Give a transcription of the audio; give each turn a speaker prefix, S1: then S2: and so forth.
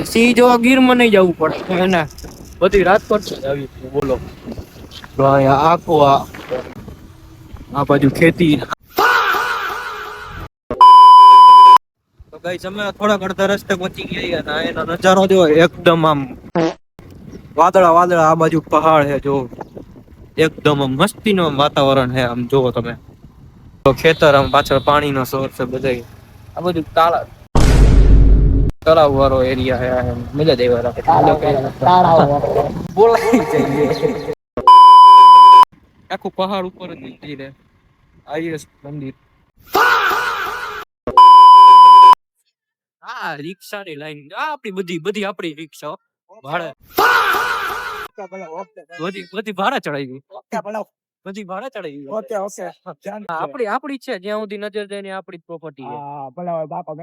S1: સિંહ જોવા ગીરમાં નહીં જવું પડે એને બધી રાજકોટ છે આવી બોલો તો અહીંયા આખું આ બાજુ ખેતી તો ગાઈસ અમે થોડાક અડધા રસ્તે પહોંચી ગયા અને એનો નજારો જો એકદમ આમ વાદળા વાદળા આ બાજુ પહાડ છે જો એકદમ આમ મસ્તીનો વાતાવરણ છે આમ જોવો તમે તો ખેતર આમ પાછળ પાણીનો સોર્સ છે બધા આ બધું તળાવ વાળો એરિયા છે મજા જ આવ્યા રાખે બોલાઈ જઈએ આખું પહાડ ઉપર જ મંદિર છે આઈએસ મંદિર હા રિક્ષાની લાઈન આપણી બધી આપણી રિક્ષા ભાડે બધી ભાડે ચડાઈ ગઈ બધી ભાડે ચડાઈ ગઈ
S2: ઓકે ઓકે
S1: આપણી છે જ્યાં સુધી નજર જાય ને આપણી પ્રોપર્ટી છે
S2: હા ભલે બાપા